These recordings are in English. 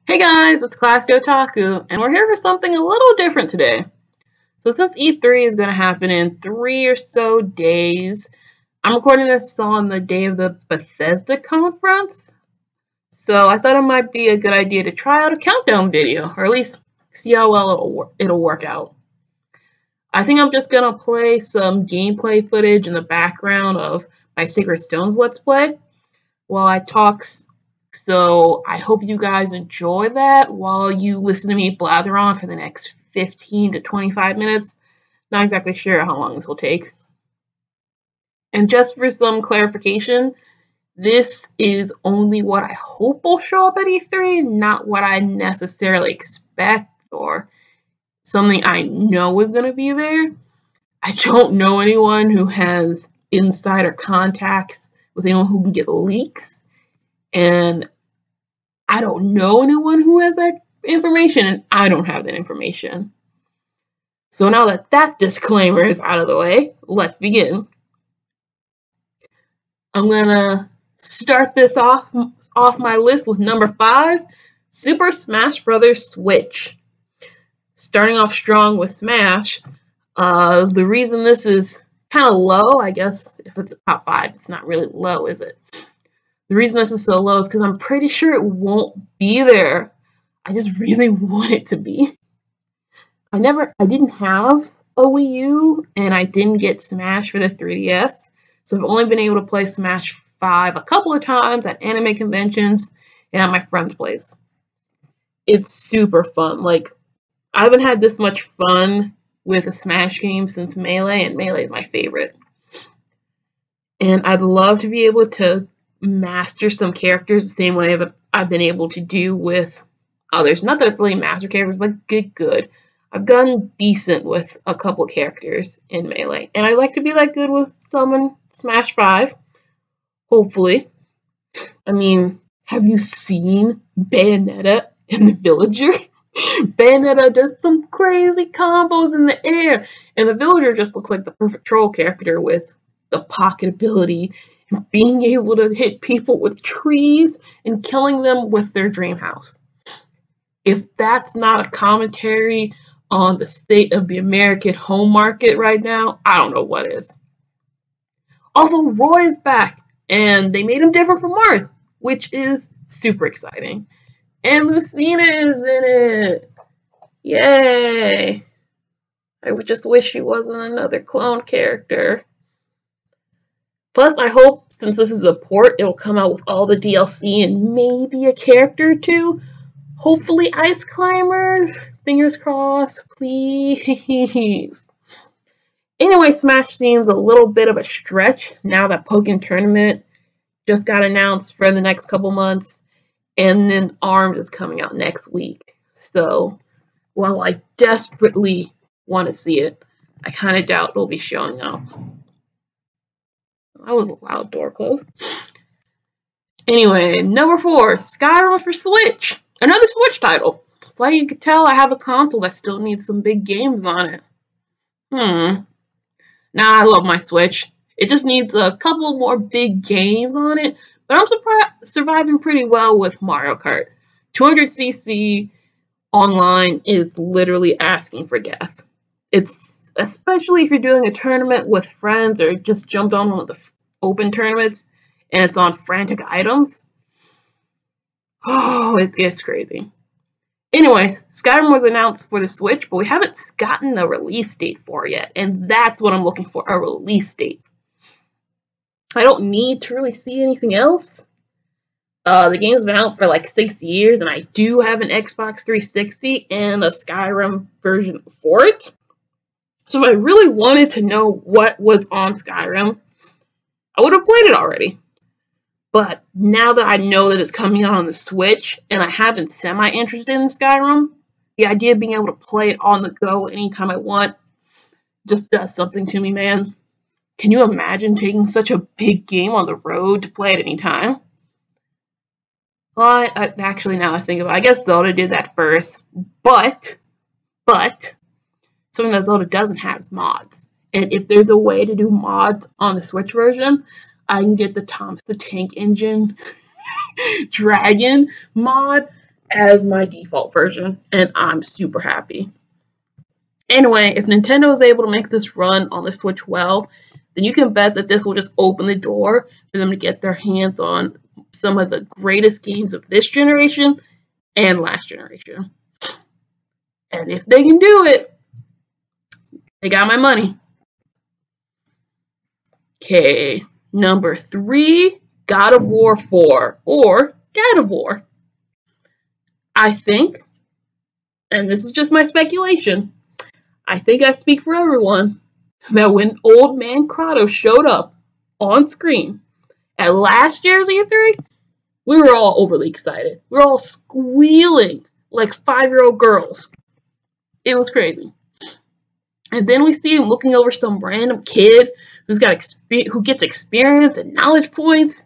Hey guys, it's Classy Otaku, and we're here for something a little different today. So since E3 is going to happen in 3 or so days, I'm recording this on the day of the Bethesda conference. So I thought it might be a good idea to try out a countdown video, or at least see how well it'll work out. I think I'm just going to play some gameplay footage in the background of my Sacred Stones Let's Play while I talk. So I hope you guys enjoy that while you listen to me blather on for the next 15 to 25 minutes. Not exactly sure how long this will take. And just for some clarification, this is only what I hope will show up at E3, not what I necessarily expect or something I know is going to be there. I don't know anyone who has insider contacts with anyone who can get leaks. And I don't know anyone who has that information, and I don't have that information. So now that that disclaimer is out of the way, let's begin. I'm gonna start this off my list with number 5, Super Smash Bros. Switch. Starting off strong with Smash. The reason this is kind of low, I guess if it's a top 5, it's not really low, is it? The reason this is so low is because I'm pretty sure it won't be there. I just really want it to be. I didn't have a Wii U, and I didn't get Smash for the 3DS, so I've only been able to play Smash 5 a couple of times at anime conventions and at my friend's place. It's super fun. Like, I haven't had this much fun with a Smash game since Melee, and Melee is my favorite. And I'd love to be able to master some characters the same way I've been able to do with others. Not that I've really mastered characters, but get good. I've gotten decent with a couple characters in Melee, and I'd like to be that good with some in Smash 5, hopefully. I mean, have you seen Bayonetta and the Villager? Bayonetta does some crazy combos in the air, and the Villager just looks like the perfect troll character with the pocket ability, being able to hit people with trees and killing them with their dream house. If that's not a commentary on the state of the American home market right now, I don't know what is. Also, Roy's back, and they made him different from Marth, which is super exciting. And Lucina is in it! Yay! I just wish she wasn't another clone character. Plus, I hope, since this is a port, it'll come out with all the DLC and maybe a character or two. Hopefully Ice Climbers. Fingers crossed, please. Anyway, Smash seems a little bit of a stretch now that Pokken Tournament just got announced for the next couple months. And then ARMS is coming out next week. So, while I desperately want to see it, I kind of doubt it'll be showing up. That was a loud door close. Anyway, number 4, Skyrim for Switch. Another Switch title. It's like you can tell I have a console that still needs some big games on it. Nah, I love my Switch. It just needs a couple more big games on it, but I'm surviving pretty well with Mario Kart. 200cc online is literally asking for death. It's especially if you're doing a tournament with friends or just jumped on one of the open tournaments and it's on frantic items. Oh, it gets crazy. Anyway, Skyrim was announced for the Switch, but we haven't gotten a release date for it yet, and that's what I'm looking for, a release date. I don't need to really see anything else. The game's been out for like 6 years, and I do have an Xbox 360 and a Skyrim version for it. So if I really wanted to know what was on Skyrim, I would have played it already. But now that I know that it's coming out on the Switch, and I have been semi-interested in Skyrim, the idea of being able to play it on the go anytime I want just does something to me, man. Can you imagine taking such a big game on the road to play at any time? Well, actually, now I think about it, I guess Zelda did that first, but something that Zelda doesn't have is mods. And if there's a way to do mods on the Switch version, I can get the Thomas the Tank Engine Dragon mod, as my default version, and I'm super happy. Anyway, if Nintendo is able to make this run on the Switch well, then you can bet that this will just open the door for them to get their hands on some of the greatest games of this generation and last generation. And if they can do it, they got my money. Okay, number 3, God of War 4, or God of War. I think, and this is just my speculation, I think I speak for everyone, that when old man Kratos showed up on screen at last year's E3, we were all overly excited. We were all squealing like 5-year-old girls. It was crazy. And then we see him looking over some random kid who gets experience and knowledge points.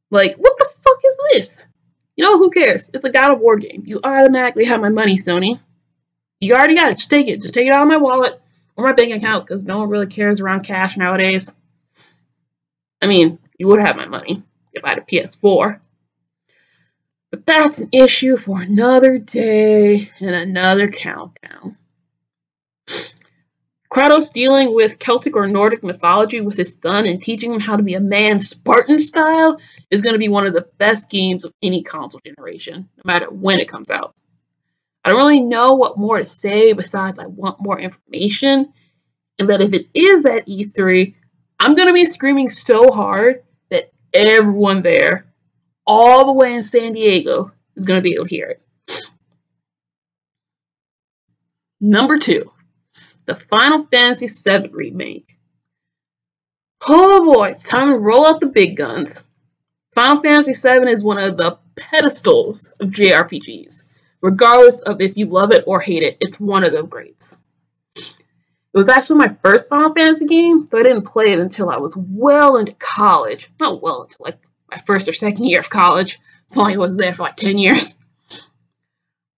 Like, what the fuck is this? You know, who cares? It's a God of War game. You automatically have my money, Sony. You already got it. Just take it. Just take it out of my wallet or my bank account, because no one really cares around cash nowadays. I mean, you would have my money if I had a PS4. But that's an issue for another day and another countdown. Kratos dealing with Celtic or Nordic mythology with his son and teaching him how to be a man Spartan style is going to be one of the best games of any console generation, no matter when it comes out. I don't really know what more to say besides I want more information, and that if it is at E3, I'm going to be screaming so hard that everyone there, all the way in San Diego, is going to be able to hear it. Number 2. The Final Fantasy VII Remake. Oh boy, it's time to roll out the big guns. Final Fantasy VII is one of the pedestals of JRPGs. Regardless of if you love it or hate it, it's one of the greats. It was actually my first Final Fantasy game, though I didn't play it until I was well into college. Not well into, like, my first or second year of college. So I was there for like 10 years.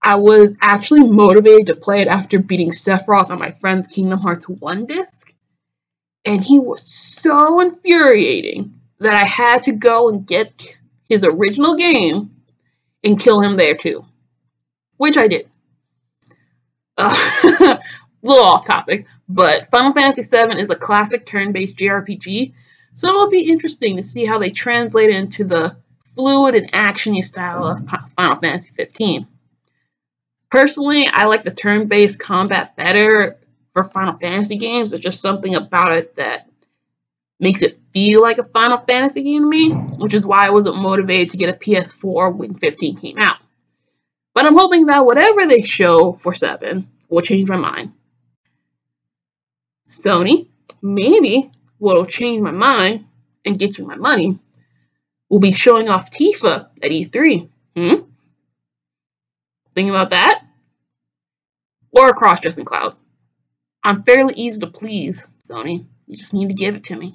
I was actually motivated to play it after beating Sephiroth on my friend's Kingdom Hearts 1 disc. And he was so infuriating that I had to go and get his original game and kill him there too. Which I did. A little off topic, but Final Fantasy VII is a classic turn-based JRPG, so it'll be interesting to see how they translate it into the fluid and actiony style of Final Fantasy 15. Personally, I like the turn-based combat better for Final Fantasy games. There's just something about it that makes it feel like a Final Fantasy game to me, which is why I wasn't motivated to get a PS4 when 15 came out. But I'm hoping that whatever they show for 7 will change my mind. Sony, maybe what'll change my mind and get you my money will be showing off Tifa at E3. Think about that? Or a cross-dressing Cloud. I'm fairly easy to please, Sony. You just need to give it to me.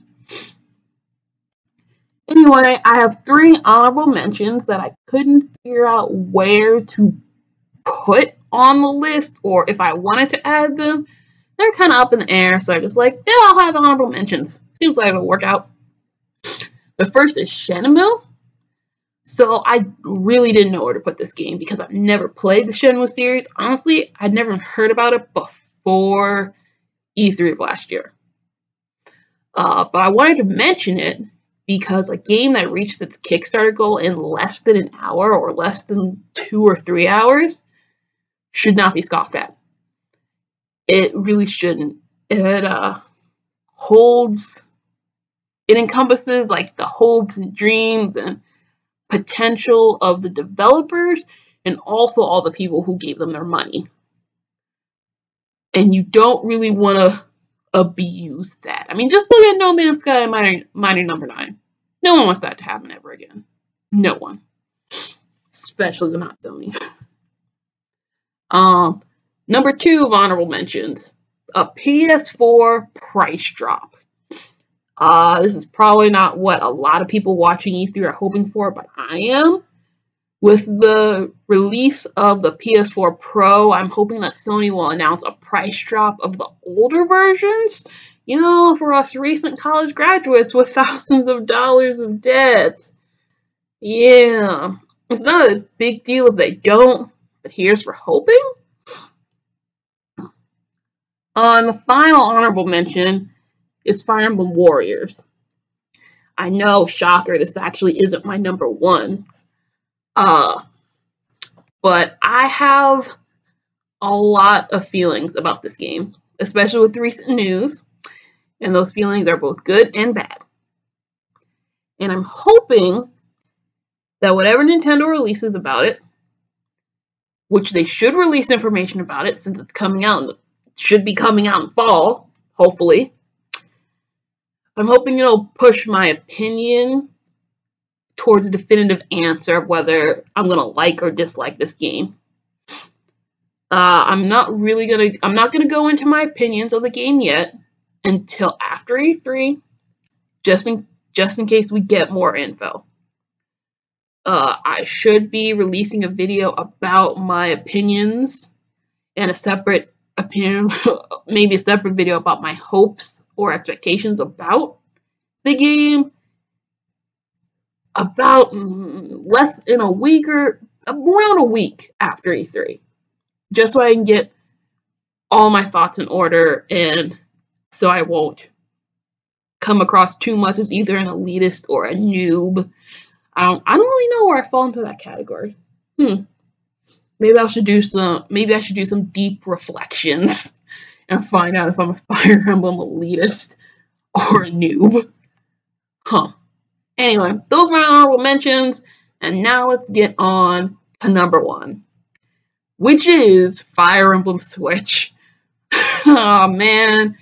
Anyway, I have 3 honorable mentions that I couldn't figure out where to put on the list, or if I wanted to add them. They're kind of up in the air, so I just like, yeah, I'll have honorable mentions. Seems like it'll work out. The first is Shenmue. So I really didn't know where to put this game because I've never played the Shenmue series. Honestly, I'd never heard about it before E3 of last year. But I wanted to mention it because a game that reaches its Kickstarter goal in less than an hour or less than 2 or 3 hours should not be scoffed at. It really shouldn't. It encompasses like the hopes and dreams and potential of the developers and also all the people who gave them their money. And you don't really want to abuse that. I mean, just look at No Man's Sky and Mighty Number 9. No one wants that to happen ever again. No one. Especially not Sony. Number 2 of honorable mentions. A PS4 price drop. This is probably not what a lot of people watching E3 are hoping for, but I am. With the release of the PS4 Pro, I'm hoping that Sony will announce a price drop of the older versions. You know, for us recent college graduates with thousands of dollars of debt. Yeah. It's not a big deal if they don't, but here's for hoping. The final honorable mention is Fire Emblem Warriors. I know, shocker, this actually isn't my number one. But I have a lot of feelings about this game, especially with recent news, and those feelings are both good and bad. And I'm hoping that whatever Nintendo releases about it, which they should release information about it since it's coming out, should be coming out in fall, hopefully. I'm hoping it'll push my opinion towards a definitive answer of whether I'm gonna like or dislike this game. I'm not gonna go into my opinions of the game yet until after E3, just in case we get more info. I should be releasing a video about my opinions and a separate opinion, maybe a separate video about my hopes or expectations about the game about less than a week or around a week after E3, just so I can get all my thoughts in order and so I won't come across too much as either an elitist or a noob. I don't really know where I fall into that category. Maybe I should do some deep reflections and find out if I'm a Fire Emblem elitist or a noob. Anyway, those were my honorable mentions, and now let's get on to number one, which is Fire Emblem Switch. Oh man,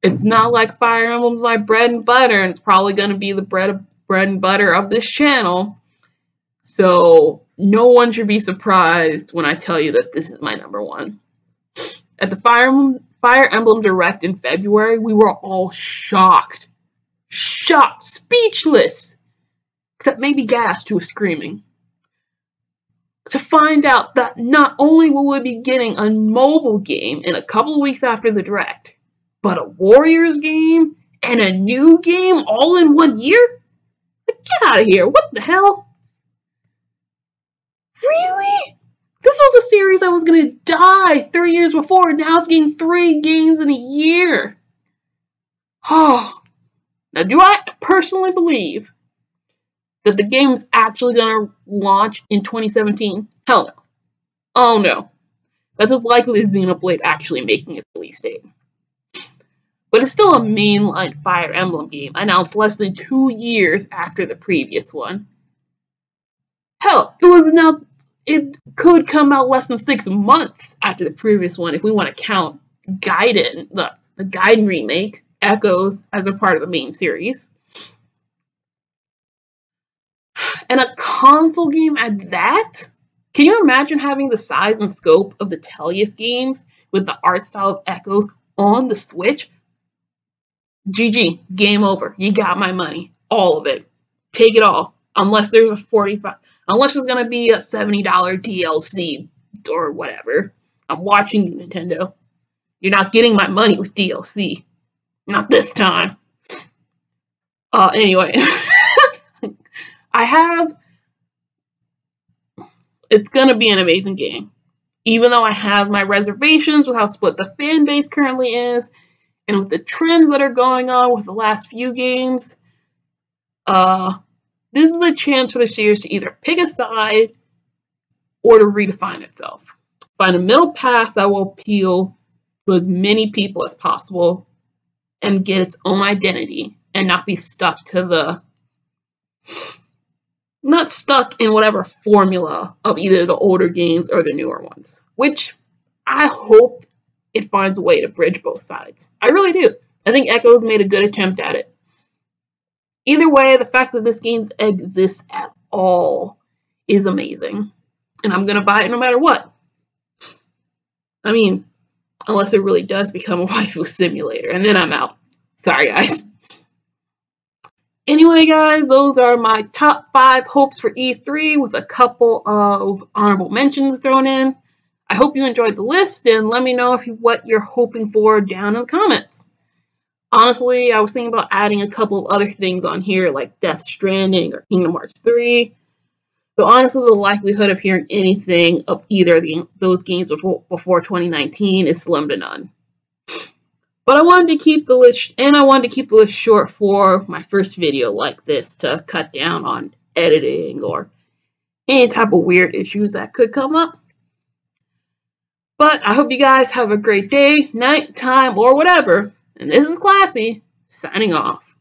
it's not like Fire Emblem's my bread and butter, and it's probably going to be the bread and butter of this channel. So no one should be surprised when I tell you that this is my number one. At the Fire Emblem Direct in February, we were all shocked, speechless, except maybe gassed who was screaming, to find out that not only will we be getting a mobile game in a couple of weeks after the Direct, but a Warriors game and a new game all in 1 year? Get out of here, what the hell? Really? This was a series that was gonna die 3 years before, and now it's getting 3 games in a year. Oh. Now, do I personally believe that the game's actually gonna launch in 2017? Hell no. Oh no. That's as likely as Xenoblade actually making its release date. But it's still a mainline Fire Emblem game, announced less than 2 years after the previous one. Hell, it could come out less than 6 months after the previous one if we want to count Gaiden, the Gaiden remake, Echoes, as a part of the main series. And a console game at that? Can you imagine having the size and scope of the Tellius games with the art style of Echoes on the Switch? GG, game over. You got my money. All of it. Take it all. Unless there's unless there's gonna be a $70 DLC or whatever. I'm watching you, Nintendo. You're not getting my money with DLC. Not this time. Anyway. It's gonna be an amazing game. Even though I have my reservations with how split the fan base currently is, and with the trends that are going on with the last few games, this is a chance for the series to either pick a side or to redefine itself. Find a middle path that will appeal to as many people as possible and get its own identity and not be stuck to not stuck in whatever formula of either the older games or the newer ones, which I hope it finds a way to bridge both sides. I really do. I think Echoes made a good attempt at it. Either way, the fact that this game exists at all is amazing. And I'm going to buy it no matter what. I mean, unless it really does become a waifu simulator, and then I'm out. Sorry, guys. Anyway, guys, those are my top 5 hopes for E3 with a couple of honorable mentions thrown in. I hope you enjoyed the list, and let me know what you're hoping for down in the comments. Honestly, I was thinking about adding a couple of other things on here, like Death Stranding or Kingdom Hearts 3. So honestly, the likelihood of hearing anything of either of those games before 2019 is slim to none. But I wanted to keep the list short for my first video like this to cut down on editing or any type of weird issues that could come up. But I hope you guys have a great day, night, time, or whatever. And this is Classy, signing off.